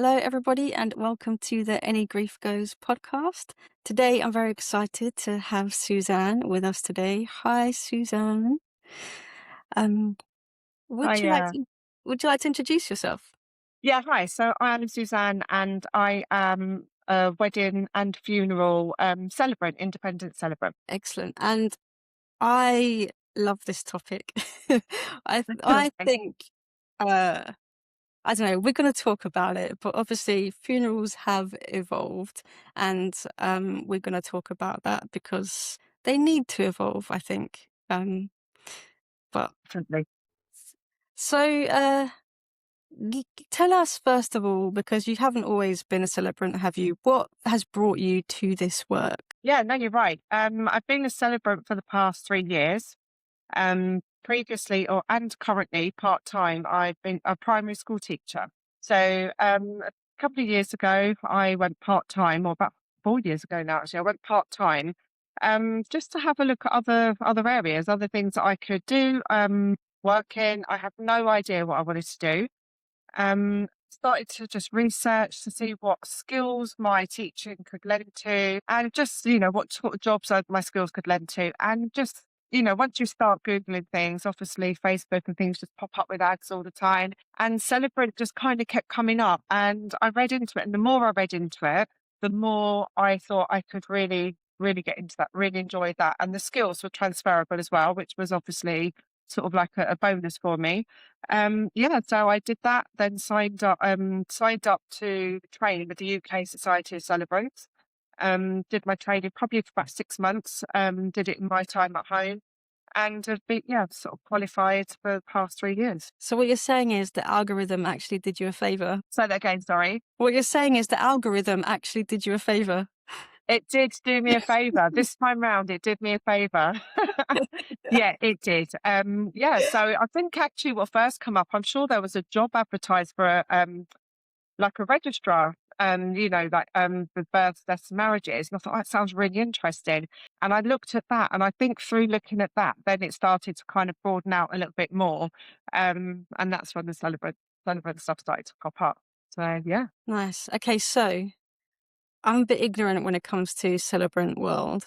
Hello, everybody, and welcome to the Any Grief Goes podcast. Today, I'm very excited to have Suzanne with us today. Hi, Suzanne. Um, Hi, would you like yeah. to introduce yourself? Yeah, hi. So I'm Suzanne and I am a wedding and funeral celebrant, independent celebrant. Excellent. And I love this topic. I Okay. think I don't know. We're going to talk about it, but obviously, funerals have evolved, and we're going to talk about that because they need to evolve, I think. But Definitely. so, tell us first of all, because you haven't always been a celebrant, have you? What has brought you to this work? Yeah, no, you're right. I've been a celebrant for the past 3 years. Previously and currently part-time, I've been a primary school teacher. So a couple of years ago, I went part-time, or about 4 years ago now, actually, I went part-time just to have a look at other areas, other things that I could do, work in. I had no idea what I wanted to do. Started to just research to see what skills my teaching could lend to, and just, what sort of jobs my skills could lend to. And just, once you start Googling things, obviously Facebook and things just pop up with ads all the time. And Celebrant just kind of kept coming up. And I read into it. And the more I read into it, the more I thought I could really, really get into that, really enjoy that. And the skills were transferable as well, which was obviously sort of like a bonus for me. Yeah, so I did that, then signed up to training with the UK Society of Celebrants. Did my training probably for about 6 months, did it in my time at home, and have been, yeah, sort of qualified for the past 3 years. So, what you're saying is the algorithm actually did you a favor. So that again, sorry. What you're saying is the algorithm actually did you a favor. It did do me a favour. This time round, it did me a favour. Yeah, it did. Yeah, so I think actually what first come up, I'm sure there was a job advertised for like a registrar, with births, deaths, and marriages. And I thought, that sounds really interesting. And I looked at that, and I think through looking at that, then it started to kind of broaden out a little bit more. And that's when the celebrant stuff started to pop up. So yeah. Nice. Okay, so I'm a bit ignorant when it comes to celebrant world.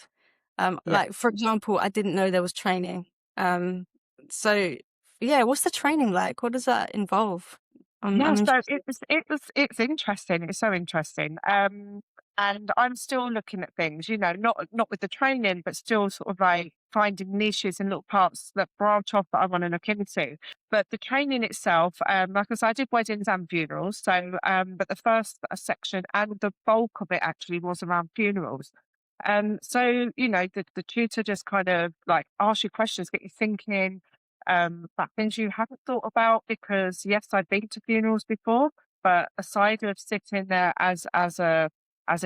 Yeah. Like for example, I didn't know there was training. So yeah, what's the training like? What does that involve? Yeah, I'm so interested. it's interesting. It's so interesting. And I'm still looking at things, not with the training, but still sort of like finding niches and little parts that branch off that I want to look into. But the training itself, like I said, I did weddings and funerals. So, but the first section and the bulk of it actually was around funerals. So the tutor just kind of like asks you questions, get you thinking about things you haven't thought about, because yes, I've been to funerals before, but aside of sitting there as a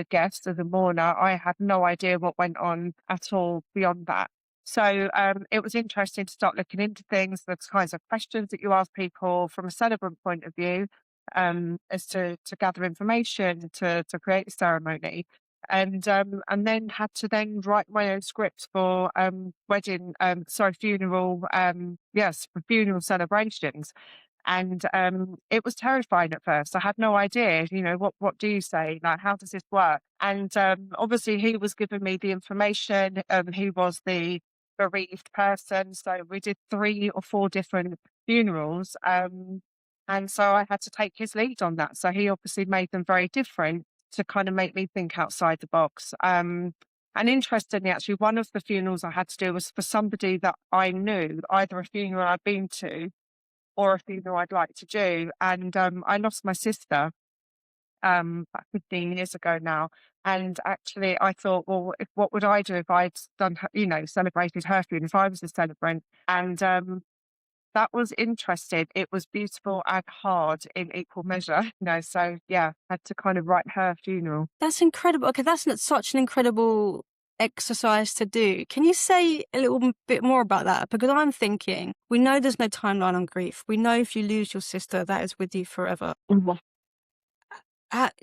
guest, as a mourner, I had no idea what went on at all beyond that. So it was interesting to start looking into things, the kinds of questions that you ask people from a celebrant point of view, as to gather information to create a ceremony. And then had to then write my own scripts for funeral, yes, for funeral celebrations. And it was terrifying at first. I had no idea, what do you say? Like, how does this work? And obviously, he was giving me the information. He was the bereaved person. So we did 3 or 4 different funerals. And so I had to take his lead on that. So he obviously made them very different to kind of make me think outside the box. And interestingly, actually, one of the funerals I had to do was for somebody that I knew, either a funeral I'd been to or a funeral I'd like to do. And I lost my sister about 15 years ago now. And actually, I thought, well, what would I do if I'd done, celebrated her funeral, if I was a celebrant? And that was interesting. It was beautiful and hard in equal measure, So yeah, had to kind of write her funeral. That's incredible. Okay, that's such an incredible exercise to do. Can you say a little bit more about that? Because I'm thinking, we know there's no timeline on grief. We know if you lose your sister, that is with you forever. Mhm.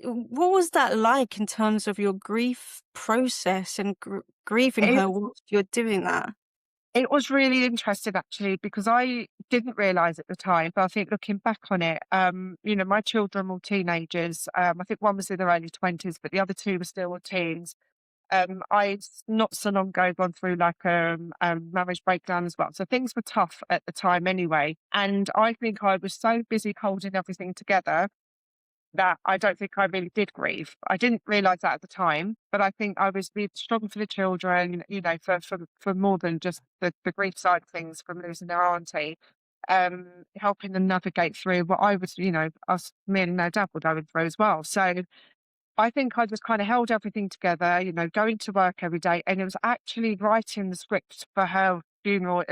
What was that like in terms of your grief process and grieving It, her whilst you're doing that? It was really interesting actually because I didn't realise at the time, but I think looking back on it, my children were all teenagers. I think one was in their early 20s, but the other two were still teens. I'd not so long ago gone through like marriage breakdown as well. So things were tough at the time anyway. And I think I was so busy holding everything together that I don't think I really did grieve. I didn't realise that at the time, but I think I was really strong for the children, for more than just the grief side of things from losing their auntie, helping them navigate through what I was, me and no dad were going through as well. So I think I just kind of held everything together, going to work every day. And it was actually writing the script for her funeral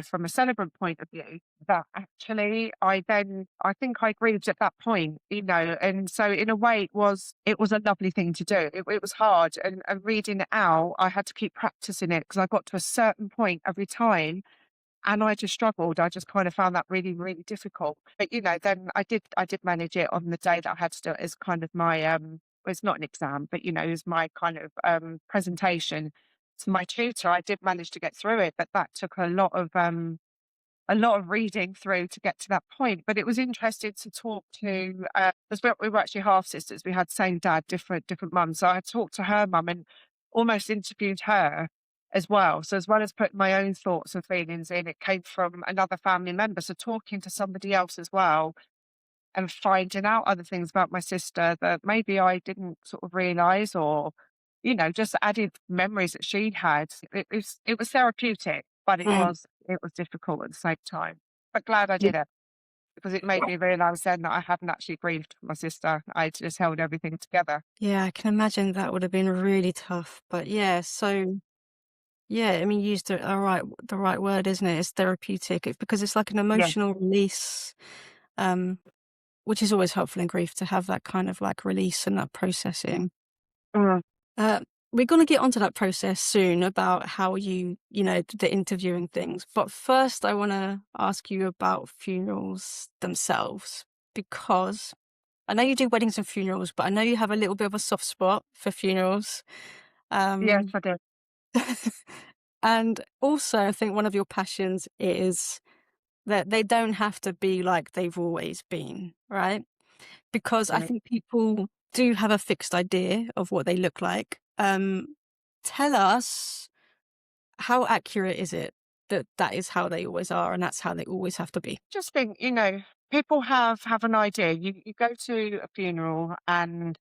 from a celebrant point of view that actually I think I grieved at that point, and so in a way it was a lovely thing to do. It was hard and reading it out, I had to keep practicing it because I got to a certain point every time and I just struggled. I just kind of found that really, really difficult. But then I did manage it on the day that I had to do it as kind of my well, it's not an exam, but it was my kind of presentation to my tutor. I did manage to get through it, but that took a lot of reading through to get to that point. But it was interesting to talk to, because we were actually half sisters. We had same dad, different mums. So I talked to her mum and almost interviewed her as well. So as well as putting my own thoughts and feelings in, it came from another family member. So talking to somebody else as well and finding out other things about my sister that maybe I didn't sort of realise or, just added memories that she'd had. It was therapeutic, but Mm. it was difficult at the same time. But glad I did it because it made me realise then that I hadn't actually grieved my sister. I just held everything together. Yeah, I can imagine that would have been really tough. But yeah, so yeah, I mean, you used the right word, isn't it? It's therapeutic. It's because it's like an Yeah. emotional release, um, which is always helpful in grief to have that kind of like release and that processing. Mm. Uh, we're going to get onto that process soon about how the interviewing things. But first, I want to ask you about funerals themselves because I know you do weddings and funerals, but I know you have a little bit of a soft spot for funerals. Yes, Um, I did. and also, I think one of your passions is that they don't have to be like they've always been, right? Because I Right. think people do have a fixed idea of what they look like. Tell us, how accurate is it that that is how they always are and that's how they always have to be? Just think, people have an idea. You go to a funeral and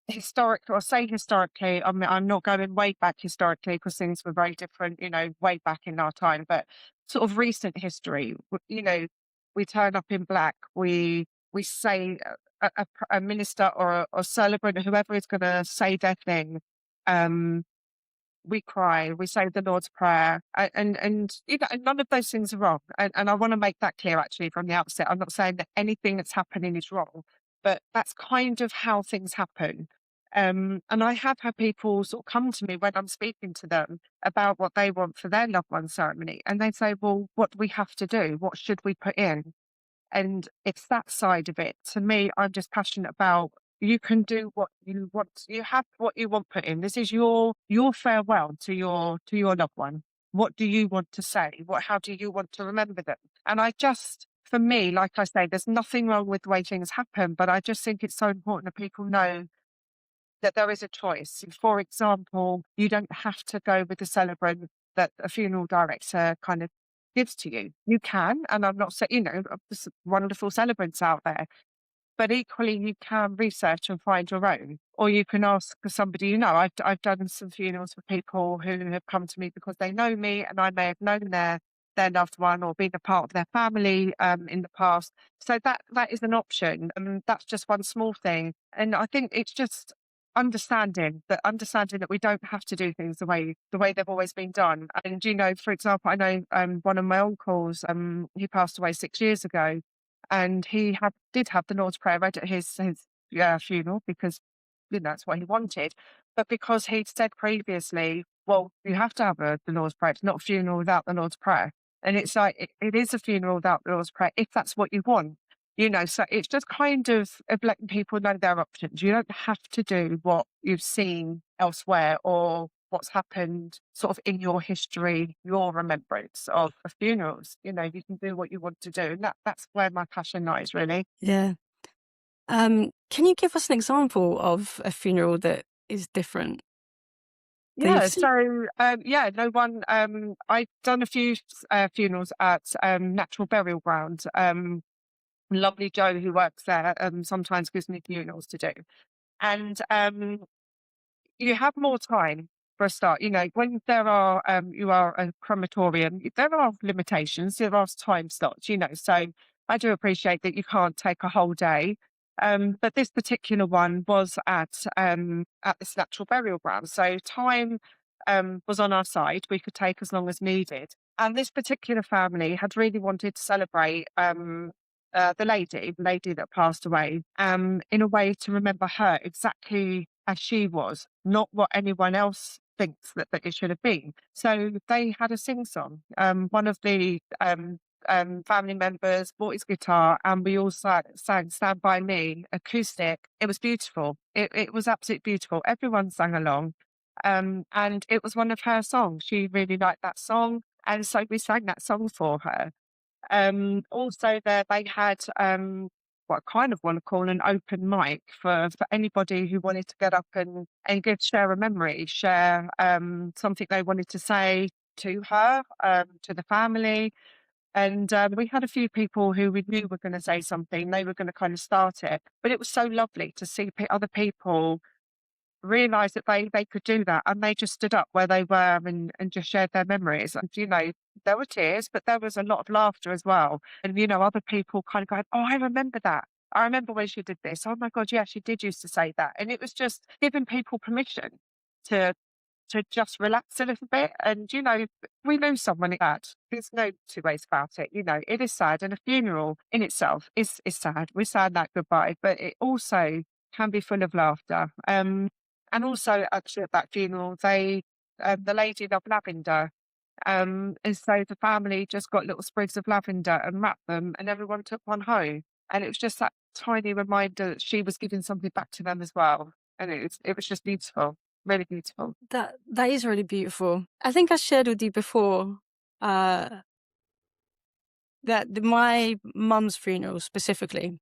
historically, I mean, I'm not going way back historically because things were very different, way back in our time, but sort of recent history, we turn up in black, we say a minister or celebrant, whoever is going to say their thing, um, we cry, we say the Lord's Prayer, and none of those things are wrong. And I want to make that clear actually from the outset. I'm not saying that anything that's happening is wrong, but that's kind of how things happen. And I have had people sort of come to me when I'm speaking to them about what they want for their loved one ceremony, and they say, "Well, what do we have to do? What should we put in?" And it's that side of it. To me, I'm just passionate about you can do what you want. You have what you want put in. This is your farewell to your loved one. What do you want to say? How do you want to remember them? And for me, like I say, there's nothing wrong with the way things happen, but I just think it's so important that people know that there is a choice. For example, you don't have to go with the celebrant that a funeral director kind of gives to you. You can, and I'm not saying, there's wonderful celebrants out there, but equally you can research and find your own, or you can ask for somebody you know. I've done some funerals for people who have come to me because they know me, and I may have known their loved one or been a part of their family in the past. So that is an option, and that's just one small thing. And I think it's just understanding that we don't have to do things the way they've always been done. And for example, I know one of my uncles, he passed away 6 years ago, and he did have the Lord's Prayer read at his funeral because that's what he wanted. But because he'd said previously, well, you have to have the Lord's Prayer. It's not a funeral without the Lord's Prayer. And it's like it is a funeral without the Lord's Prayer if that's what you want. So it's just kind of letting people know their options. You don't have to do what you've seen elsewhere or what's happened sort of in your history, your remembrance of funerals. You know, you can do what you want to do. And that's where my passion lies, really. Yeah. Can you give us an example of a funeral that is different that you've Yeah, seen? so yeah, no one. I've done a few funerals at Natural Burial Ground. Lovely Joe who works there sometimes gives me funerals to do, and you have more time for a start. You know, when you are a crematorium, there are limitations, there are time slots, you know. So I do appreciate that you can't take a whole day. But this particular one was at this natural burial ground. So time was on our side. We could take as long as needed. And this particular family had really wanted to celebrate the lady that passed away, in a way to remember her exactly as she was, not what anyone else thinks that it should have been. So they had a sing song. One of the family members bought his guitar and we all sang Stand By Me acoustic. It was beautiful. It was absolutely beautiful. Everyone sang along. And it was one of her songs. She really liked that song. And so we sang that song for her. Also there they had, what I kind of want to call an open mic for anybody who wanted to get up and share a memory, share something they wanted to say to her, to the family. And we had a few people who we knew were going to say something. They were going to kind of start it, but it was so lovely to see other people realised that they could do that, and they just stood up where they were and just shared their memories. And, you know, there were tears, but there was a lot of laughter as well. And, you know, other people kind of going, "Oh, I remember that. I remember when she did this. Oh my God, yeah, she did used to say that." And it was just giving people permission to just relax a little bit. And, you know, we lose someone like that. There's no two ways about it. You know, it is sad. And a funeral in itself is sad. We're sad that goodbye, but it also can be full of laughter. And also actually at that funeral, the lady loved lavender. And so the family just got little sprigs of lavender and wrapped them and everyone took one home. And it was just that tiny reminder that she was giving something back to them as well. And it was just beautiful, really beautiful. That is really beautiful. I think I shared with you before, uh, that my mum's funeral specifically,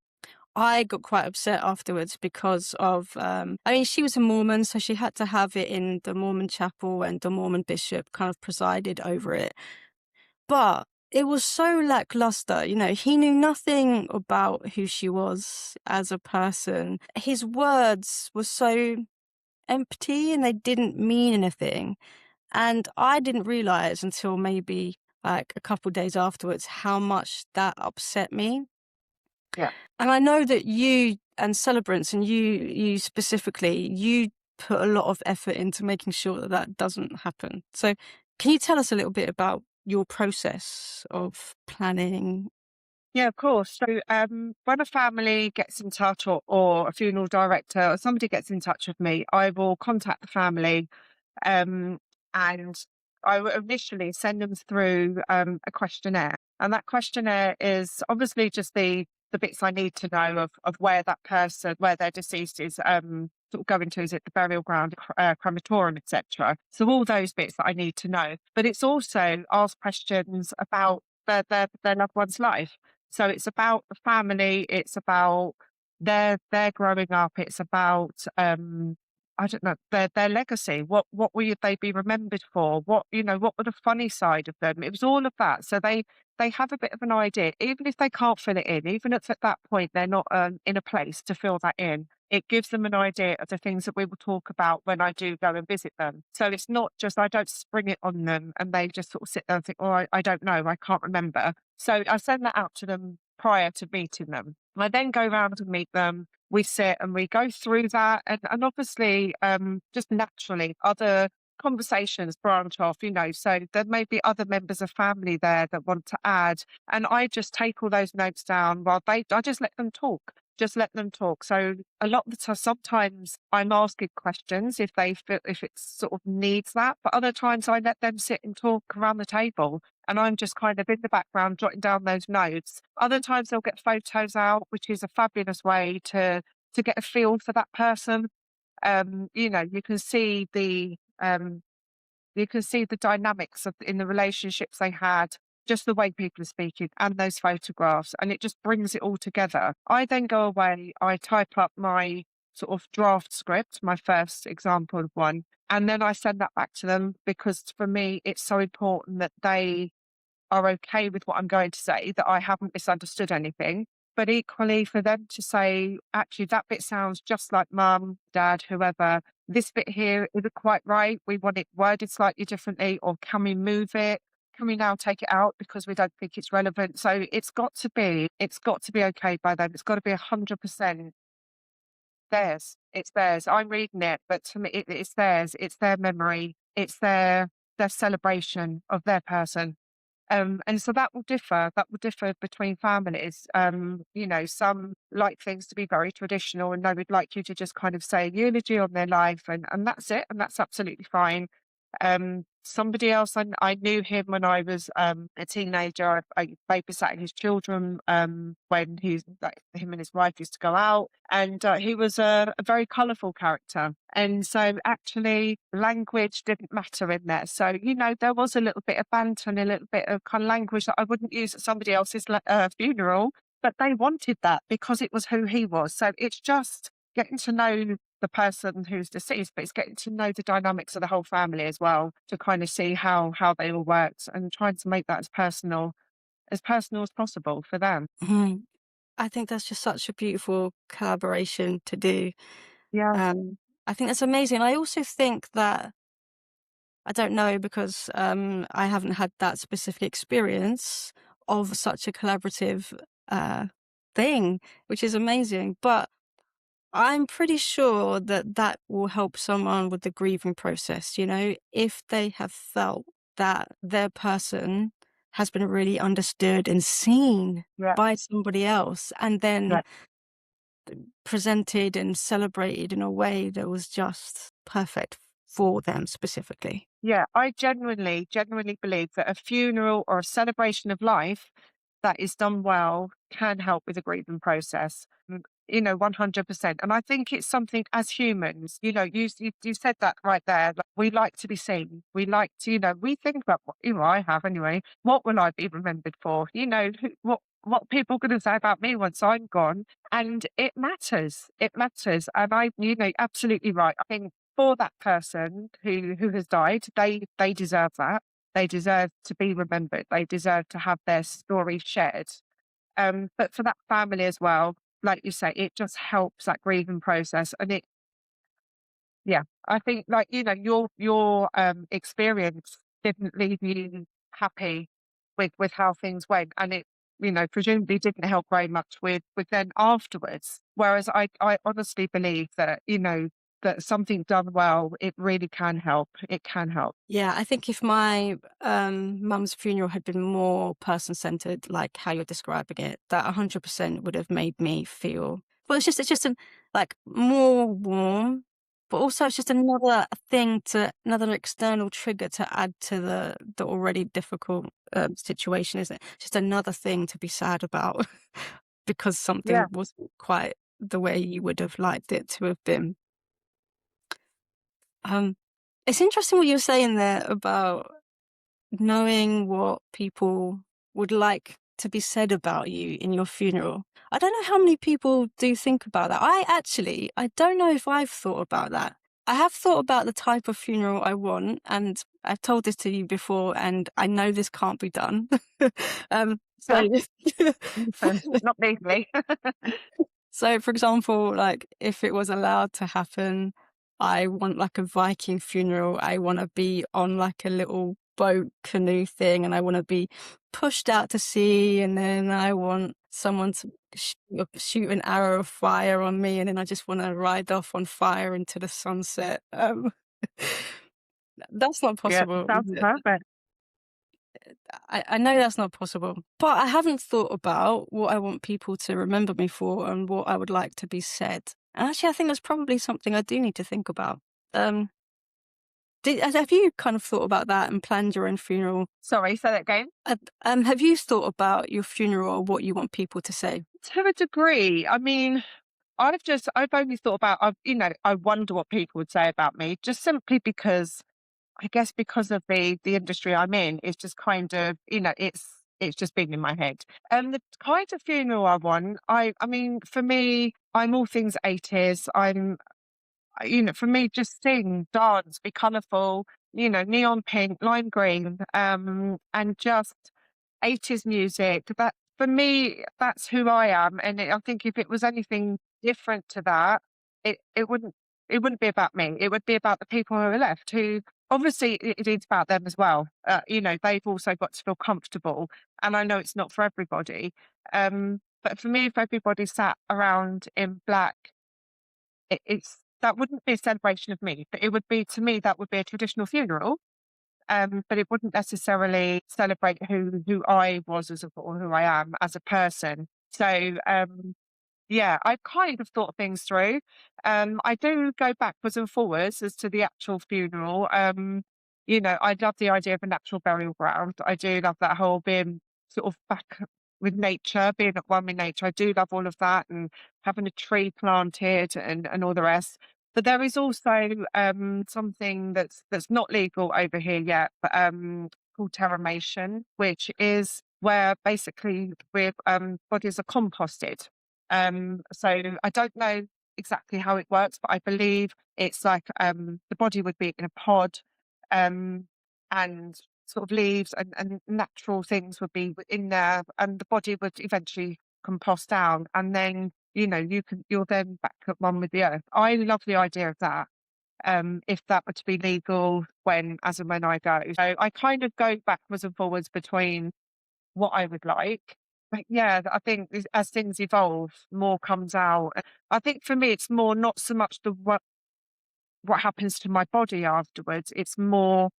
I got quite upset afterwards because of, I mean, she was a Mormon, so she had to have it in the Mormon chapel, and the Mormon bishop kind of presided over it. But it was so lackluster, you know, he knew nothing about who she was as a person. His words were so empty and they didn't mean anything. And I didn't realize until maybe like a couple days afterwards how much that upset me. Yeah. And I know that you and celebrants, and you specifically, you put a lot of effort into making sure that that doesn't happen. So can you tell us a little bit about your process of planning? Yeah, of course. So when a family gets in touch or a funeral director or somebody gets in touch with me, I will contact the family. Um, and I will initially send them through a questionnaire. And that questionnaire is obviously just the bits I need to know of where that person, where their deceased is sort of going to, is it the burial ground, crematorium, etc. So all those bits that I need to know. But it's also ask questions about their loved one's life. So it's about the family, it's about their growing up, it's about I don't know, their legacy. What will they be remembered for? What, you know, what were the funny side of them? It was all of that. So they have a bit of an idea, even if they can't fill it in, even if at that point they're not in a place to fill that in. It gives them an idea of the things that we will talk about when I do go and visit them. So it's not just I don't spring it on them and they just sort of sit there and think, oh, I don't know, I can't remember. So I send that out to them prior to meeting them. I then go round and meet them. We sit and we go through that, and obviously, just naturally, other conversations branch off, you know. So there may be other members of family there that want to add, and I just take all those notes down while I just let them talk. Just let them talk. So a lot of the time, sometimes I'm asking questions if they feel if it sort of needs that, but other times I let them sit and talk around the table and I'm just kind of in the background jotting down those notes. Other times they'll get photos out, which is a fabulous way to get a feel for that person. You know, you can see You can see the dynamics of in the relationships they had, just the way people are speaking and those photographs, and it just brings it all together. I then go away, I type up my sort of draft script, my first example of one, and then I send that back to them because for me, it's so important that they are okay with what I'm going to say, that I haven't misunderstood anything. But equally, for them to say, actually, that bit sounds just like mum, dad, whoever. This bit here isn't quite right. We want it worded slightly differently, or can we move it? Can we now take it out because we don't think it's relevant? So it's got to be okay by them. It's got to be 100% theirs. It's theirs. I'm reading it, but to me, it's theirs. It's their memory. It's their celebration of their person. And so that will differ. That will differ between families. Some like things to be very traditional, and they would like you to just kind of say a eulogy on their life, and that's it, and that's absolutely fine. Somebody else, I knew him when I was a teenager. I babysat his children when him and his wife used to go out, and he was a very colourful character. And so actually language didn't matter in there. So, there was a little bit of banter and a little bit of kind of language that I wouldn't use at somebody else's funeral, but they wanted that because it was who he was. So it's just getting to know the person who's deceased, but it's getting to know the dynamics of the whole family as well to kind of see how they all worked and trying to make that as personal as possible for them. Mhm. I think that's just such a beautiful collaboration to do. Yeah, Um, I think that's amazing. I also think that I don't know because I haven't had that specific experience of such a collaborative uh, thing, which is amazing. But I'm pretty sure that that will help someone with the grieving process, if they have felt that their person has been really understood and seen yeah, by somebody else, and yeah. then presented and celebrated in a way that was just perfect for them specifically. Yeah, I genuinely believe that a funeral or a celebration of life that is done well can help with the grieving process. 100%. And I think it's something as humans, you said that right there. Like, we like to be seen. We like to, we think about what, I have anyway. What will I be remembered for? What people going to say about me once I'm gone? And it matters. It matters. And absolutely right. I think for that person who has died, they deserve that. They deserve to be remembered. They deserve to have their story shared. But for that family as well, like you say, it just helps that grieving process. And yeah, I think like, your experience didn't leave you happy with how things went. And it, presumably didn't help very much with then afterwards. Whereas I honestly believe that, that something done well, it really can help. It can help. Yeah, I think if my mum's funeral had been more person-centered, like how you're describing it, that 100% would have made me feel. Well, it's just like more warm, but also it's just another thing to another external trigger to add to the already difficult situation, isn't it? Just another thing to be sad about because Yeah. something wasn't quite the way you would have liked it to have been. Um, it's interesting what you're saying there about knowing what people would like to be said about you in your funeral. I don't know how many people do think about that. I don't know if I've thought about that. I have thought about the type of funeral I want, and I've told this to you before, and I know this can't be done. So, Not legally. so for example, like if it was allowed to happen, I want like a Viking funeral. I want to be on like a little boat canoe thing, and I want to be pushed out to sea, and then I want someone to shoot an arrow of fire on me, and then I just want to ride off on fire into the sunset. That's not Yeah, possible, is sounds it? perfect. I know that's not possible, but I haven't thought about what I want people to remember me for and what I would like to be said. And actually, I think that's probably something I do need to think about. Um, have you kind of thought about that and planned your own funeral? Sorry, say that again. Have you thought about your funeral or what you want people to say? To a degree, I mean, I've only thought about, I wonder what people would say about me, just simply because I guess because of the industry I'm in, it's just kind of, it's just been in my head. The kind of funeral I want, I mean, for me, I'm all things 80s. For me, just sing, dance, be colourful, neon pink, lime green, and just 80s music. That for me, that's who I am. And I think if it was anything different to that, it wouldn't be about me. It would be about the people who are left, who obviously it is about them as well. They've also got to feel comfortable. And I know it's not for everybody. But for me, if everybody sat around in black, it's that wouldn't be a celebration of me, but it would be to me that would be a traditional funeral. But it wouldn't necessarily celebrate who I was or who I am as a person. So yeah, I've kind of thought things through. I do go backwards and forwards as to the actual funeral. I love the idea of a natural burial ground. I do love that whole being sort of back with nature, being at one with nature. I do love all of that and having a tree planted and all the rest. But there is also something that's not legal over here yet, but called terramation, which is where basically bodies are composted. So I don't know exactly how it works, but I believe it's like the body would be in a pod, um, and sort of leaves and natural things would be in there, and the body would eventually compost down, and then you're then back at one with the earth. I love the idea of that. If that were to be legal as and when I go. So I kind of go backwards and forwards between what I would like. But yeah, I think as things evolve, more comes out. I think for me, it's more not so much what happens to my body afterwards. It's more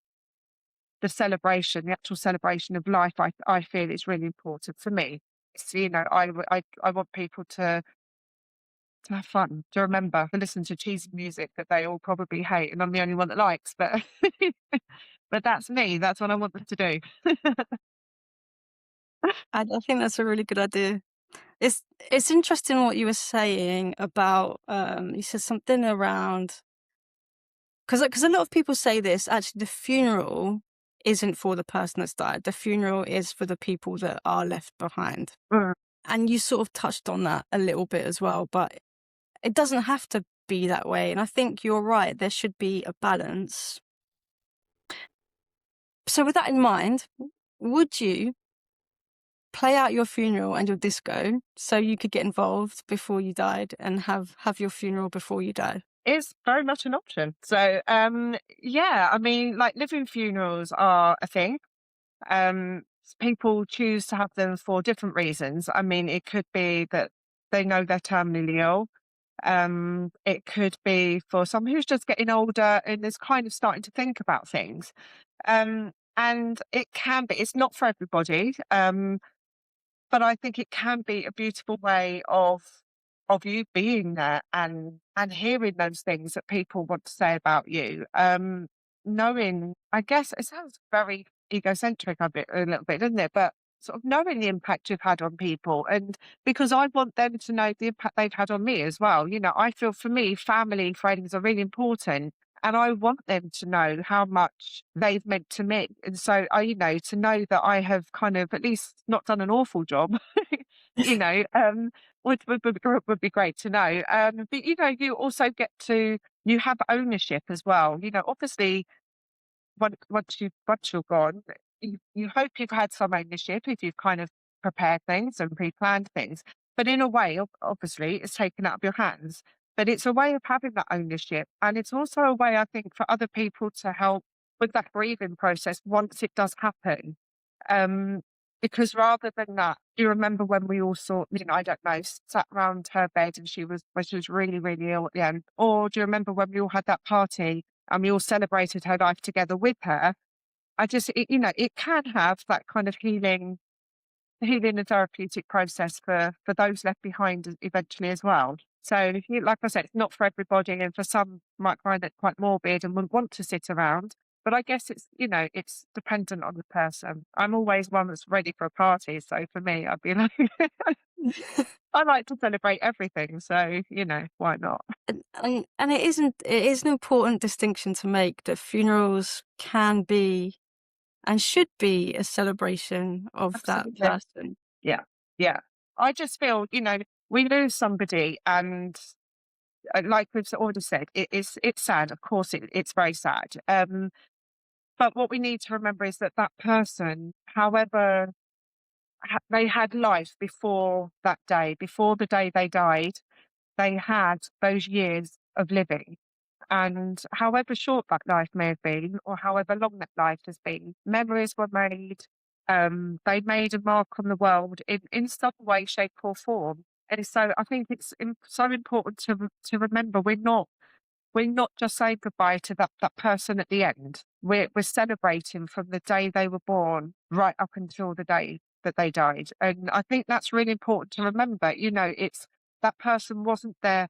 the celebration, the actual celebration of life. I feel is really important for me. It's, I want people to have fun, to remember, to listen to cheesy music that they all probably hate, and I'm the only one that likes. But but that's me. That's what I want them to do. I think that's a really good idea. It's interesting what you were saying about, you said something around, because a lot of people say this, actually, the funeral isn't for the person that's died. The funeral is for the people that are left behind. Mm. And you sort of touched on that a little bit as well, but it doesn't have to be that way. And I think you're right. There should be a balance. So with that in mind, would you play out your funeral and your disco so you could get involved before you died and have your funeral before you died? Is very much an option. So, yeah, I mean, like living funerals are a thing. People choose to have them for different reasons. I mean, it could be that they know they're terminally ill. It could be for someone who's just getting older and is kind of starting to think about things. And it can be, it's not for everybody. But I think it can be a beautiful way of you being there and hearing those things that people want to say about you. Knowing, I guess it sounds very egocentric a little bit, doesn't it? But sort of knowing the impact you've had on people, and because I want them to know the impact they've had on me as well. I feel for me, family and friends are really important. And I want them to know how much they've meant to me. And so to know that I have kind of at least not done an awful job, you know, um, would be great to know. But you also you have ownership as well. Obviously once you're gone, you hope you've had some ownership if you've kind of prepared things and pre-planned things. But in a way, obviously, it's taken out of your hands. But it's a way of having that ownership, and it's also a way, I think, for other people to help with that grieving process once it does happen. Um, because rather than that, do you remember when we all saw, I don't know, sat around her bed and when she was really, really ill at the end? Or do you remember when we all had that party and we all celebrated her life together with her? It can have that kind of healing and therapeutic process for those left behind eventually as well. So, like I said, it's not for everybody, and for some might find it quite morbid and wouldn't want to sit around. But I guess it's, it's dependent on the person. I'm always one that's ready for a party, so for me, I'd be like, I like to celebrate everything, so, why not? And it is an important distinction to make that funerals can be and should be a celebration of that Absolutely. person. Yeah, yeah. I just feel, we lose somebody and, like we've already said, it's sad. Of course, it's very sad. But what we need to remember is that that person, however they had life before that day, before the day they died, they had those years of living. And however short that life may have been, or however long that life has been, memories were made. They made a mark on the world in some way, shape, or form. And so I think it's so important to remember we're not just saying goodbye to that person at the end. We're celebrating from the day they were born right up until the day that they died. And I think that's really important to remember. It's that person wasn't their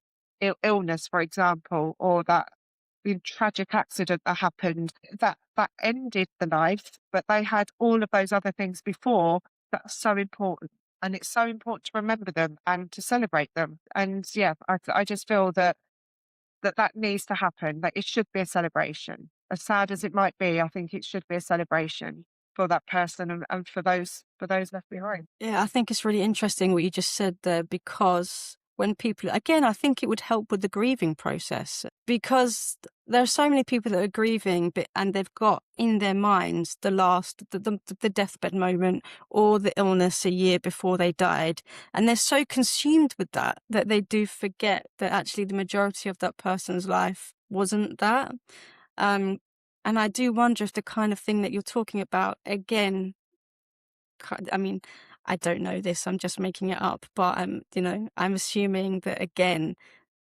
illness, for example, or that tragic accident that happened that ended the life, but they had all of those other things before that are so important. And it's so important to remember them and to celebrate them. And yeah, I just feel that needs to happen, that it should be a celebration. As sad as it might be, I think it should be a celebration for that person and for those left behind. Yeah, I think it's really interesting what you just said there because when people, again, I think it would help with the grieving process because there are so many people that are grieving and they've got in their minds the deathbed moment or the illness a year before they died. And they're so consumed with that they do forget that actually the majority of that person's life wasn't that. Um, and I do wonder if the kind of thing that you're talking about, again, I mean, I don't know this, I'm just making it up, but I'm assuming that again,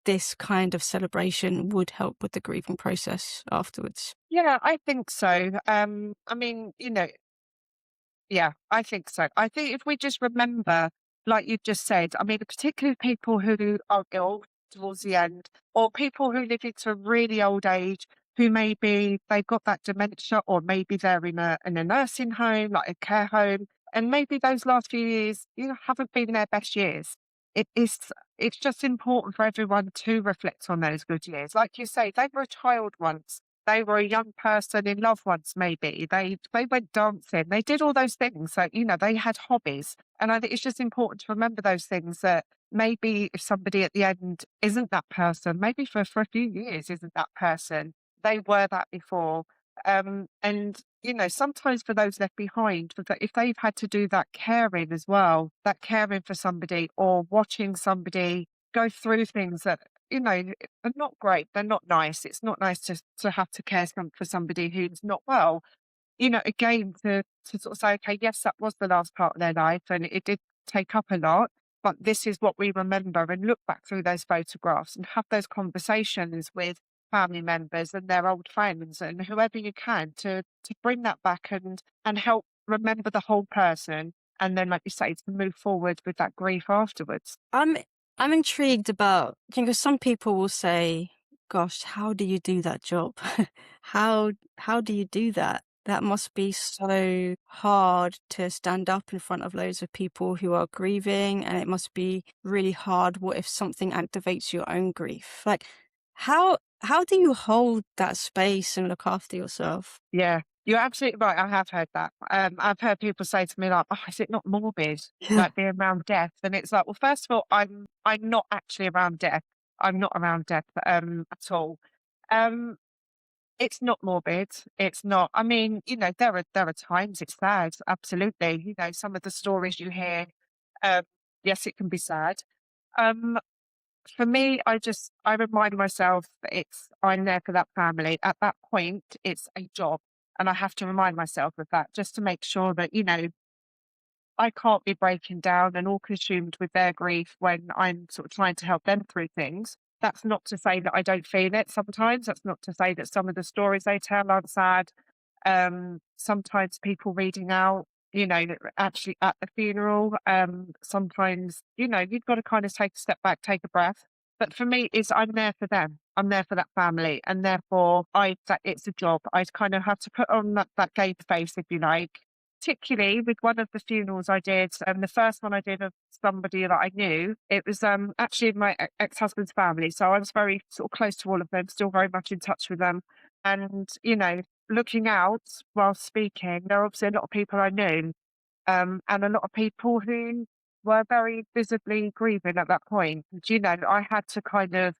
this kind of celebration would help with the grieving process afterwards. Yeah, I think so. I mean, yeah, I think so. I think if we just remember, like you just said, I mean, particularly people who are ill towards the end, or people who live into a really old age, who maybe they've got that dementia, or maybe they're in a nursing home, like a care home, and maybe those last few years, haven't been their best years. It is. It's just important for everyone to reflect on those good years. Like you say, they were a child once, they were a young person in love once, maybe. They went dancing. They did all those things. So, they had hobbies. And I think it's just important to remember those things that maybe if somebody at the end isn't that person, maybe for a few years isn't that person, they were that before. And sometimes for those left behind, if they've had to do that caring as well, that caring for somebody or watching somebody go through things that they're not great. They're not nice. It's not nice to have to care for somebody who's not well. Again, to sort of say, okay, yes, that was the last part of their life, and it did take up a lot. But this is what we remember, and look back through those photographs and have those conversations with family members and their old friends and whoever you can to bring that back and help remember the whole person. And then, like you say, to move forward with that grief afterwards. I'm I'm intrigued about because some people will say, "Gosh, how do you do that job? How do you do that? That must be so hard to stand up in front of loads of people who are grieving, and it must be really hard. What if something activates your own grief? Like, how do you hold that space and look after yourself?" Yeah, you're absolutely right. I have heard that. I've heard people say to me like, "Oh, is it not morbid, Yeah. like being around death?" And it's like, well, first of all, I'm not actually around death. I'm not around death at all. Um, it's not morbid. It's not. I mean, there are times it's sad. Absolutely. Some of the stories you hear. Um, yes, it can be sad. Um, for me, I remind myself that I'm there for that family. At that point, it's a job. And I have to remind myself of that just to make sure that, I can't be breaking down and all consumed with their grief when I'm sort of trying to help them through things. That's not to say that I don't feel it sometimes. That's not to say that some of the stories they tell aren't sad. Sometimes people reading out, actually at the funeral, sometimes, you've got to kind of take a step back, take a breath. But for me, it's I'm there for them. I'm there for that family, and therefore I that it's a job. I kind of have to put on that game face, if you like. Particularly with one of the funerals I did, and the first one I did of somebody that I knew, it was actually my ex-husband's family. So I was very sort of close to all of them, still very much in touch with them. And, looking out while speaking, there are obviously a lot of people I knew, and a lot of people who were very visibly grieving at that point. And, I had to kind of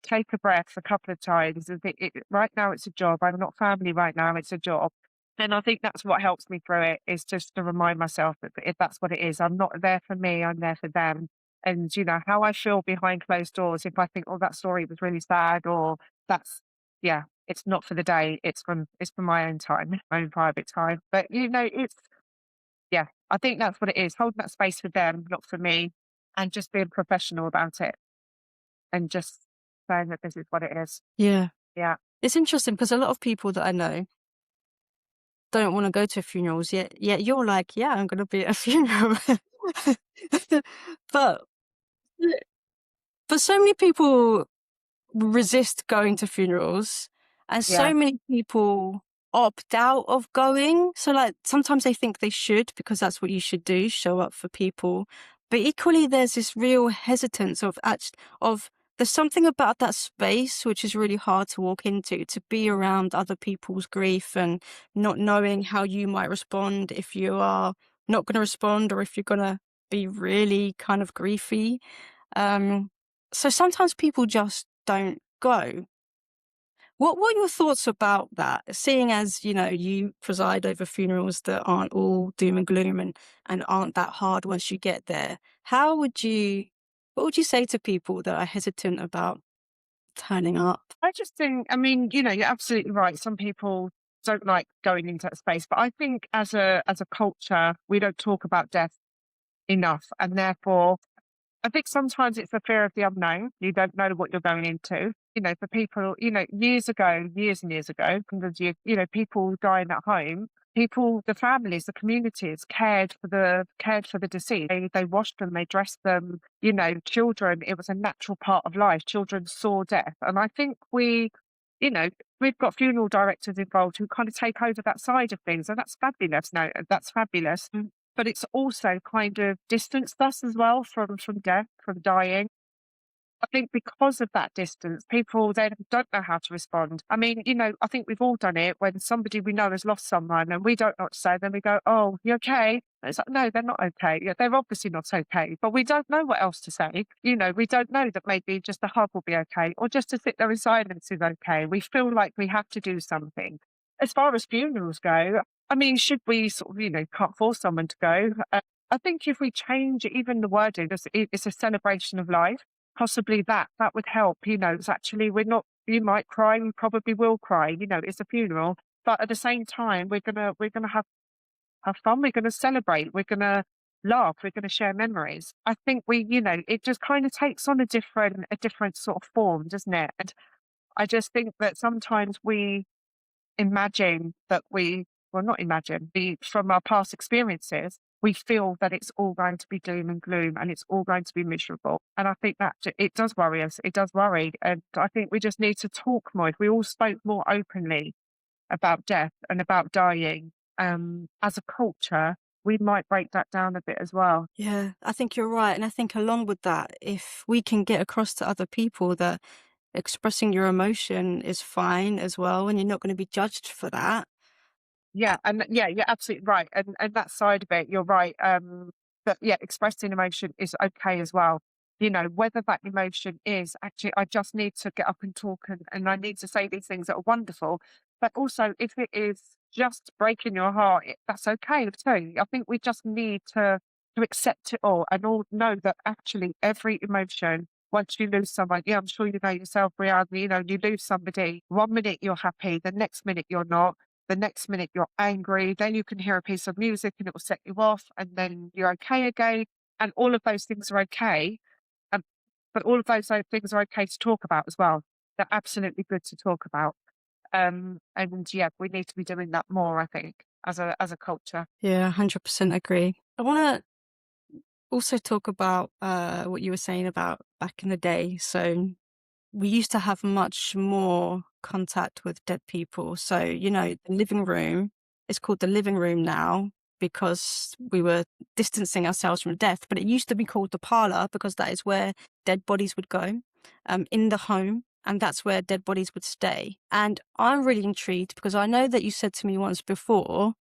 take a breath a couple of times and think, right now it's a job. I'm not family right now, it's a job. And I think that's what helps me through it is just to remind myself that if that's what it is, I'm not there for me, I'm there for them. And, how I feel behind closed doors, if I think, oh, that story was really sad, or that's, yeah, it's not for the day, it's for my own time, my own private time. But, yeah, I think that's what it is, holding that space for them, not for me, and just being professional about it and just saying that this is what it is. Yeah. Yeah. It's interesting because a lot of people that I know don't wanna go to funerals, yet you're like, "Yeah, I'm gonna be at a funeral." But but so many people resist going to funerals, and Yeah. so many people opt out of going. So, like, sometimes they think they should because that's what you should do, show up for people. But equally, there's this real hesitance of there's something about that space which is really hard to walk into, to be around other people's grief and not knowing how you might respond if you are not going to respond or if you're going to be really kind of griefy. Um, so sometimes people just don't go. What are your thoughts about that? Seeing as, you preside over funerals that aren't all doom and gloom and aren't that hard once you get there. What would you say to people that are hesitant about turning up? I just think, I mean, you're absolutely right. Some people don't like going into that space, but I think as a culture, we don't talk about death enough, and therefore I think sometimes it's the fear of the unknown. You don't know what you're going into. For people, years and years ago, hundreds of years, people dying at home, the families, the communities cared for the deceased. They washed them, they dressed them. Children, it was a natural part of life. Children saw death, and I think you know, we've got funeral directors involved who kind of take over that side of things, and that's fabulous. No, that's fabulous. But it's also kind of distanced us as well from death, from dying. I think because of that distance, people then don't know how to respond. I mean, I think we've all done it when somebody we know has lost someone and we don't know what to say. Then we go, "Oh, you okay?" And it's like, no, they're not okay. Yeah, they're obviously not okay, but we don't know what else to say. We don't know that maybe just a hug will be okay, or just to sit there in silence is okay. We feel like we have to do something. As far as funerals go, I mean, should we sort of, can't force someone to go? I think if we change even the wording, it's a celebration of life. Possibly that would help. It's actually we're not. You might cry. You probably will cry. It's a funeral, but at the same time, we're gonna have fun. We're gonna celebrate. We're gonna laugh. We're gonna share memories. I think it just kind of takes on a different sort of form, doesn't it? And I just think that sometimes we imagine that well, not imagine, from our past experiences, we feel that it's all going to be doom and gloom and it's all going to be miserable. And I think that it does worry us. It does worry. And I think we just need to talk more. If we all spoke more openly about death and about dying, as a culture, we might break that down a bit as well. Yeah, I think you're right. And I think along with that, if we can get across to other people that expressing your emotion is fine as well, and you're not going to be judged for that. Yeah, and yeah, you're absolutely right. And that side of it, you're right. That yeah, expressing emotion is okay as well. Whether that emotion is actually I just need to get up and talk and I need to say these things that are wonderful. But also if it is just breaking your heart, that's okay too. I think we just need to accept it all and all know that actually every emotion, once you lose someone, yeah, I'm sure you know yourself, Brianna, you lose somebody, 1 minute you're happy, the next minute you're not, the next minute you're angry, then you can hear a piece of music and it will set you off, and then you're okay again. And all of those things are okay. Um, but all of those things are okay to talk about as well. They're absolutely good to talk about. And yeah, we need to be doing that more, I think, as a culture. Yeah, 100% agree. I want to also talk about what you were saying about back in the day. So we used to have much more contact with dead people. So, the living room is called the living room now because we were distancing ourselves from death, but it used to be called the parlor because that is where dead bodies would go in the home. And that's where dead bodies would stay. And I'm really intrigued because I know that you said to me once before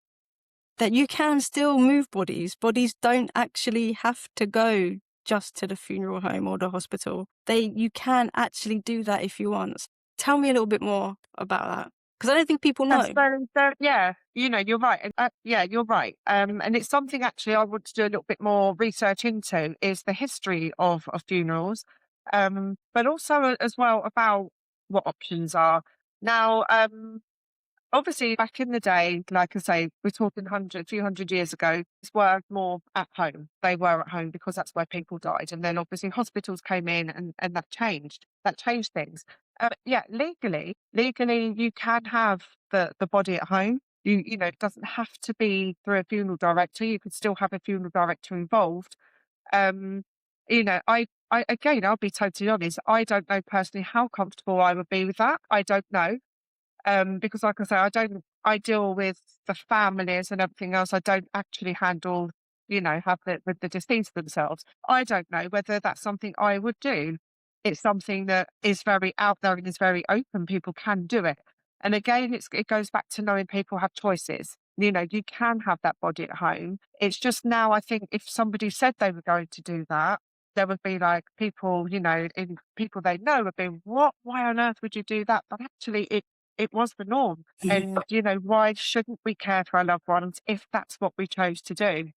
that you can still move bodies. Bodies don't actually have to go just to the funeral home or the hospital. You can actually do that if you want. Tell me a little bit more about that because I don't think people Yes, know. yeah, you're right. And, yeah, you're right. And it's something actually I want to do a little bit more research into is the history of funerals, but also as well about what options are now. Obviously, back in the day, like I say, we're talking few hundred years ago, these were more at home. They were at home because that's where people died. And then obviously hospitals came in and that changed. That changed things. Yeah, legally, you can have the body at home. It doesn't have to be through a funeral director. You could still have a funeral director involved. Um, again, I'll be totally honest. I don't know personally how comfortable I would be with that. I don't know. Because like I say, I deal with the families and everything else. I don't actually handle, have with the deceased themselves. I don't know whether that's something I would do. It's something that is very out there and is very open. People can do it. And again, it goes back to knowing people have choices. You can have that body at home. It's just now, I think if somebody said they were going to do that, there would be like people, in people they know would be, what? Why on earth would you do that? But actually, it was the norm. And, why shouldn't we care for our loved ones if that's what we chose to do?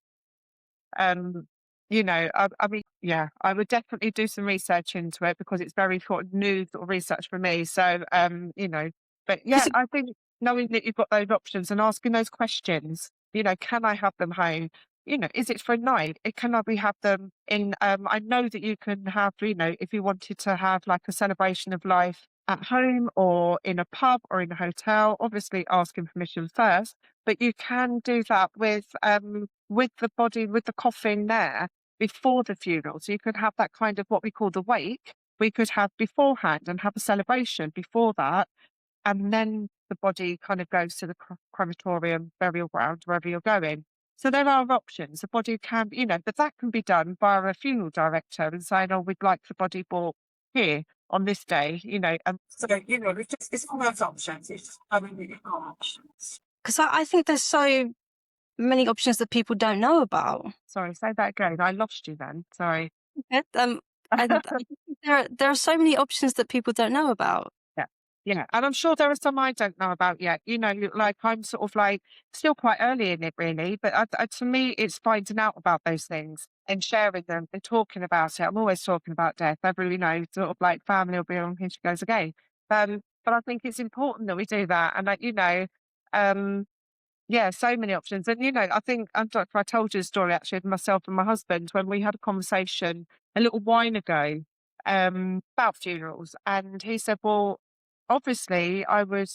Um, I mean, yeah, I would definitely do some research into it because it's very sort of new sort of research for me. So, but yeah, Because I think knowing that you've got those options and asking those questions, can I have them home? Is it for a night? Can we have them in, I know that you can have, if you wanted to have like a celebration of life at home or in a pub or in a hotel, obviously asking permission first, but you can do that with the body, with the coffin there before the funeral. So you could have that kind of what we call the wake. We could have beforehand and have a celebration before that. And then the body kind of goes to the crematorium, burial ground, wherever you're going. So there are options. The body can, but that can be done by a funeral director and saying, oh, we'd like the body brought here on this day, and so, it's all those options. It's just, I mean, you've got options. I think there's so many options that people don't know about. Sorry, say that again. I lost you then. Sorry. Yeah, and I think there are so many options that people don't know about. Yeah. Yeah. And I'm sure there are some I don't know about yet. Like I'm sort of like still quite early in it, really. But to me, it's finding out about those things and sharing them and talking about it. I'm always talking about death. Every, sort of like family will be on, here she goes again. But I think it's important that we do that. And like, um, yeah, so many options. And, I think I told you a story actually of myself and my husband when we had a conversation a little while ago about funerals. And he said, well, obviously I would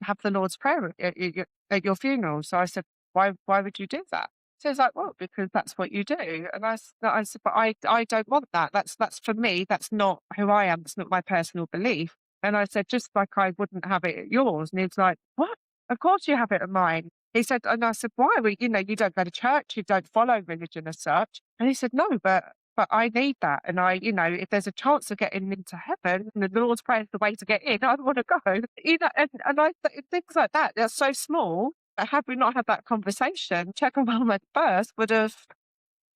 have the Lord's Prayer at your funeral. So I said, why would you do that? So he's like, well, because that's what you do. And I said, but I don't want that. That's for me. That's not who I am. It's not my personal belief. And I said, just like I wouldn't have it at yours. And he was like, what? Of course you have it at mine. He said, and I said, why? You don't go to church, you don't follow religion as such. And he said, no, but I need that. And if there's a chance of getting into heaven and the Lord's Prayer is the way to get in, I want to go. Things like that, they're so small. But had we not had that conversation, Czech and Wellman first would have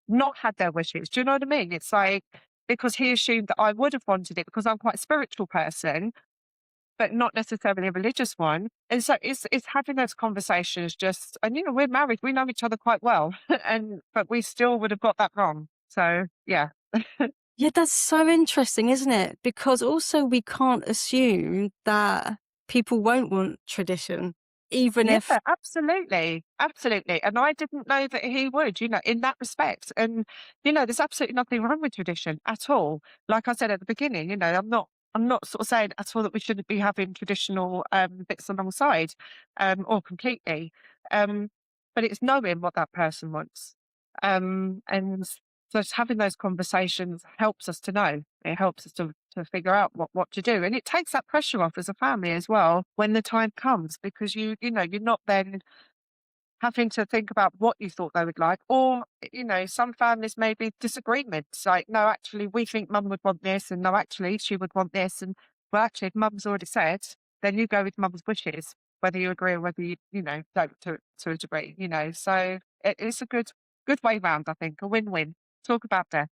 not had their wishes. Do you know what I mean? It's like, because he assumed that I would have wanted it because I'm quite a spiritual person but not necessarily a religious one. And so it's having those conversations just, and we're married, we know each other quite well, but we still would have got that wrong. So yeah. Yeah, that's so interesting, isn't it? Because also we can't assume that people won't want tradition, even Yeah, if absolutely. Absolutely. And I didn't know that he would, in that respect. And, there's absolutely nothing wrong with tradition at all. Like I said at the beginning, I'm not sort of saying at all that we shouldn't be having traditional bits alongside, or completely. Um, but it's knowing what that person wants. And just having those conversations helps us to know. It helps us to figure out what to do. And it takes that pressure off as a family as well when the time comes, because you're not then having to think about what you thought they would like. Or, some families may be disagreements, like, no, actually, we think mum would want this, and no, actually, she would want this. And well, actually, if mum's already said, then you go with mum's wishes, whether you agree or whether you don't to a degree, So it's a good way round, I think, a win-win. Talk about death.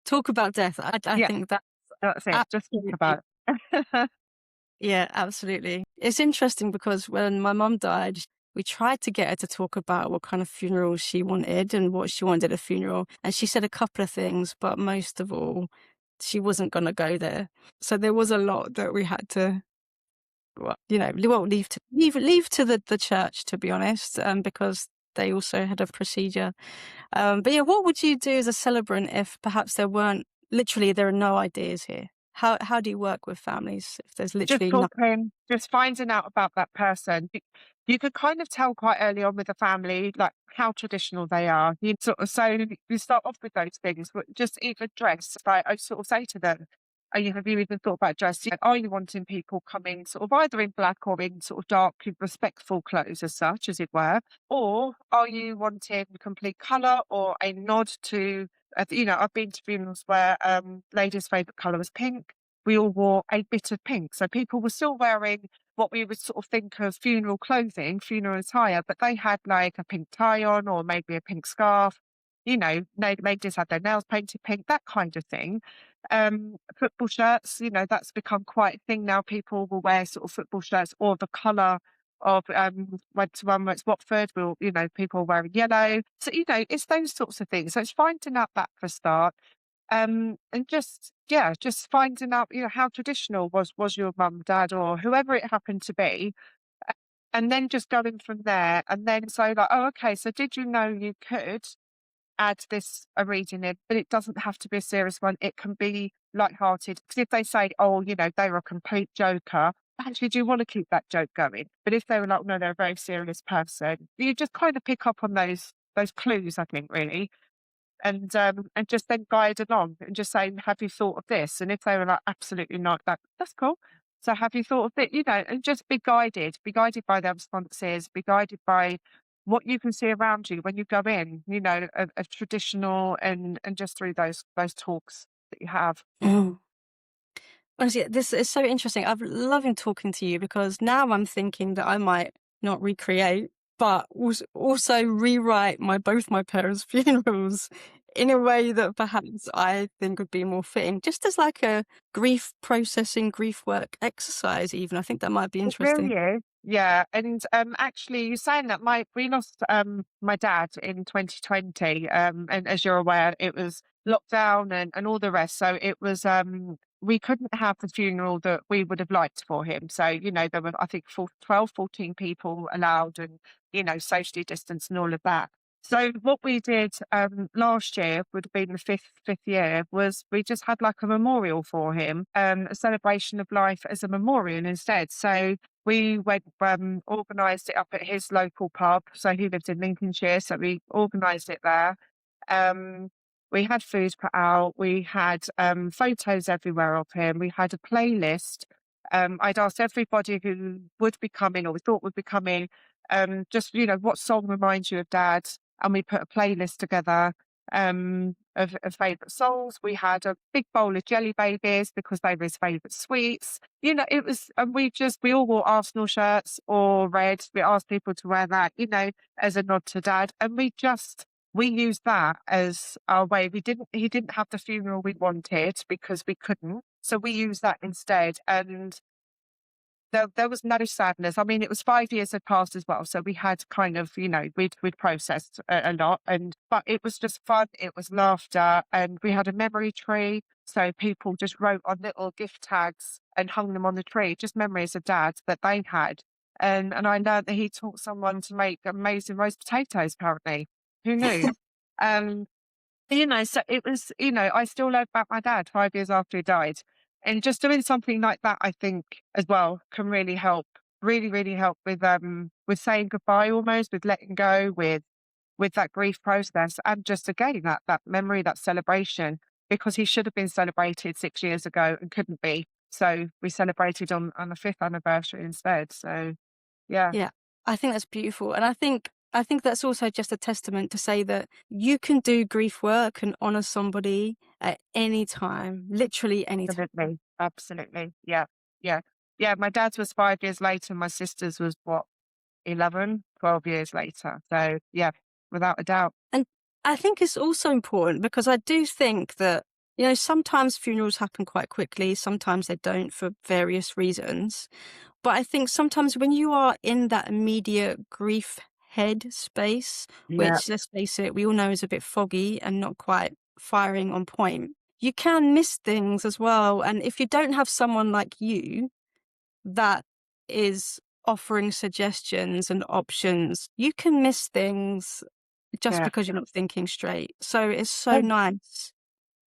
Talk about death. I Yeah, think that's that's it. Just talk absolutely. about it. Yeah, absolutely. It's interesting because when my mum died, we tried to get her to talk about what kind of funeral she wanted and what she wanted at a funeral. And she said a couple of things, but most of all, she wasn't going to go there. So there was a lot that we had to, well, leave to the church, to be honest, because they also had a procedure. But yeah, what would you do as a celebrant if perhaps there are no ideas here? How do you work with families if there's Just literally nothing? talking, just finding out about that person. You could kind of tell quite early on with the family, like how traditional they are. You sort of so you start off with those things, but just even dress. Like I sort of say to them, have you even thought about dress? Are you wanting people coming sort of either in black or in sort of dark, respectful clothes as such, as it were? Or are you wanting complete colour or a nod to, I've been to funerals where ladies' favourite colour was pink. We all wore a bit of pink. So people were still wearing what we would sort of think of funeral clothing, funeral attire, but they had like a pink tie on or maybe a pink scarf. Ladies had their nails painted pink, that kind of thing. Football shirts, that's become quite a thing now. People will wear sort of football shirts or the colour of went to one where it's Watford, people are wearing yellow. So, it's those sorts of things. So it's finding out that for a start. And just finding out, how traditional was your mum, dad, or whoever it happened to be, and then just going from there, and then say like, oh, okay, so did you know you could add this a reading in, but it doesn't have to be a serious one. It can be light-hearted. Because if they say, oh, they were a complete joker, actually, do you want to keep that joke going? But if they were like, no, they're a very serious person, you just kind of pick up on those clues, I think, really, and just then guide along and just saying, "Have you thought of this?" And if they were like, "Absolutely not," that's cool. So have you thought of it? And just be guided by their responses, be guided by what you can see around you when you go in. A traditional and just through those talks that you have. Honestly, this is so interesting. I've loving talking to you because now I'm thinking that I might not recreate, but also rewrite both my parents' funerals in a way that perhaps I think would be more fitting, just as like a grief processing, grief work exercise. Even I think that might be It really interesting. is. Yeah. And actually you're saying that we lost my dad in 2020. And as you're aware, it was lockdown and all the rest. So it was we couldn't have the funeral that we would have liked for him. So, there were I think 12, 14 people allowed and, socially distanced and all of that. So what we did last year would have been the fifth year was we just had like a memorial for him, a celebration of life as a memorial instead. So we went organised it up at his local pub. So he lives in Lincolnshire, so we organised it there. Um, we had food put out. We had photos everywhere of him. We had a playlist. I'd asked everybody who would be coming or we thought would be coming, just what song reminds you of Dad, and we put a playlist together of favourite songs. We had a big bowl of jelly babies because they were his favourite sweets. It was, and we all wore Arsenal shirts or red. We asked people to wear that, as a nod to Dad, and we used that as our way. He didn't have the funeral we wanted because we couldn't, so we used that instead, and there was no sadness. I mean, it was 5 years had passed as well, so we had kind of, we'd processed a lot, but it was just fun. It was laughter, and we had a memory tree, so people just wrote on little gift tags and hung them on the tree, just memories of Dad that they had. And I learned that he taught someone to make amazing roast potatoes. Apparently, who knew? Um, so it was, I still learned about my dad 5 years after he died. And just doing something like that, I think, as well, can really help, really, really help with saying goodbye almost, with letting go, with with that grief process, and just again that memory, that celebration, because he should have been celebrated 6 years ago and couldn't be. So we celebrated on the fifth anniversary instead. So yeah, Yeah, I think that's beautiful, and I think that's also just a testament to say that you can do grief work and honor somebody at any time, literally any time. absolutely, absolutely, yeah, yeah, yeah. My dad's was 5 years later. My sister's was what, 11, 12 years later. So yeah, without a doubt. And I think it's also important because I do think that, sometimes funerals happen quite quickly, sometimes they don't for various reasons. But I think sometimes when you are in that immediate grief head space, Yeah, which let's face it, we all know is a bit foggy and not quite firing on point, you can miss things as well. And if you don't have someone like you that is offering suggestions and options, you can miss things just yeah. because you're not thinking straight. So it's so nice.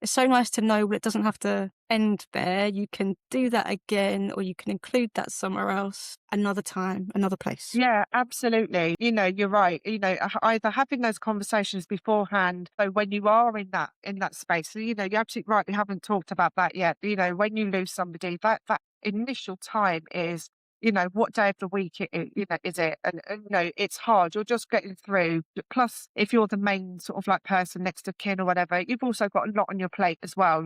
It's so nice to know that it doesn't have to end there. You can do that again, or you can include that somewhere else, another time, another place. Yeah, absolutely. You're right. Either having those conversations beforehand, so when you are in that space, so, you're absolutely right. We haven't talked about that yet. When you lose somebody, that initial time is, what day of the week is it? And it's hard. You're just getting through. Plus, if you're the main sort of like person next of kin or whatever, you've also got a lot on your plate as well.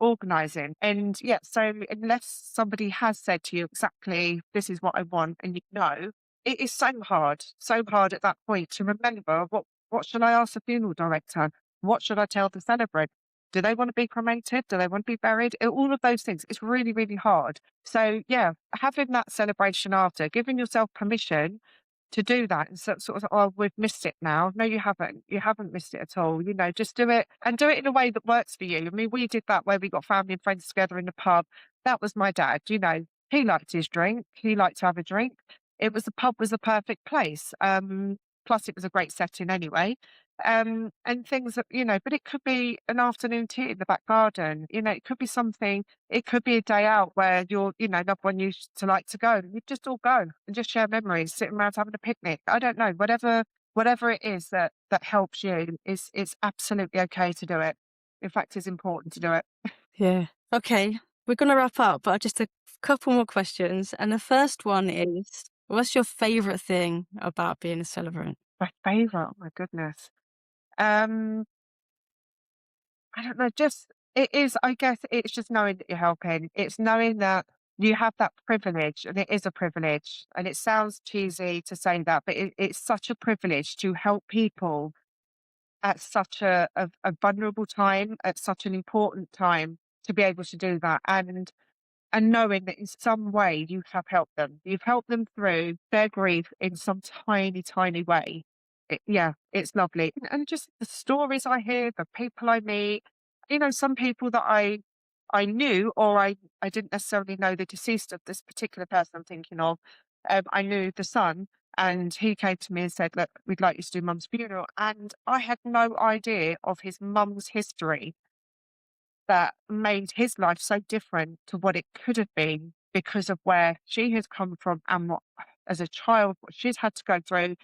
Organizing. And yeah, so unless somebody has said to you exactly, this is what I want, and it is so hard at that point to remember what should I ask the funeral director? What should I tell the celebrant? Do they want to be cremated? Do they want to be buried? All of those things. It's really, really hard. So yeah, having that celebration after, giving yourself permission to do that and sort of, oh, we've missed it now. No, you haven't. You haven't missed it at all. Just do it and do it in a way that works for you. I mean, we did that where we got family and friends together in the pub. That was my dad. He liked his drink. He liked to have a drink. The pub was a perfect place. Plus it was a great setting anyway. And things that, but it could be an afternoon tea in the back garden. It could be something, it could be a day out where loved one used to like to go. You just all go and just share memories, sitting around having a picnic. I don't know, whatever it is that helps you is absolutely okay to do it. In fact, it's important to do it. Yeah. Okay, we're going to wrap up, but just a couple more questions. And the first one is, what's your favorite thing about being a celebrant? My favorite, oh my goodness. Um, I don't know, just it is, I guess it's just knowing that you're helping. It's knowing that you have that privilege, and it is a privilege. And it sounds cheesy to say that, but it's such a privilege to help people at such a vulnerable time, at such an important time, to be able to do that. And knowing that in some way you have helped them. You've helped them through their grief in some tiny, tiny way. Yeah, it's lovely. And just the stories I hear, the people I meet, some people that I knew, or I didn't necessarily know the deceased of this particular person I'm thinking of. I knew the son, and he came to me and said, look, we'd like you to do mum's funeral. And I had no idea of his mum's history that made his life so different to what it could have been because of where she has come from and what, as a child, what she's had to go through.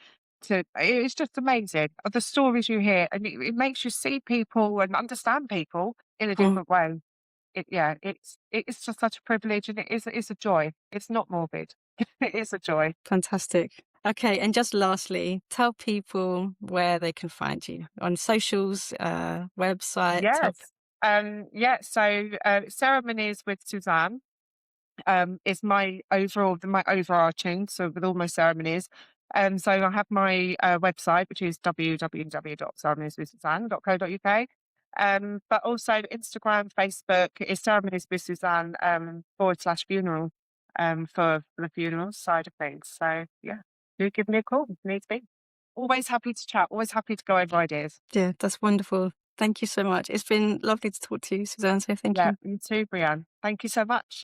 It's just amazing the stories you hear, and it makes you see people and understand people in a Mm, different way. Yeah, it's just such a privilege, and it's a joy. It's not morbid. It is a joy. fantastic. Okay, and just lastly, tell people where they can find you on socials, website. Tell. Yes. Yeah. So ceremonies with Suzanne is my overarching, so with all my ceremonies. So I have my website, which is www.ceremonieswithsuzanne.co.uk. But also Instagram, Facebook is ceremonies with Suzanne /funeral for the funeral side of things. So yeah, do give me a call if needs be. Always happy to chat, always happy to go over ideas. Yeah, that's wonderful. Thank you so much. It's been lovely to talk to you, Suzanne. So thank Yeah, you. you too, Brianne. Thank you so much.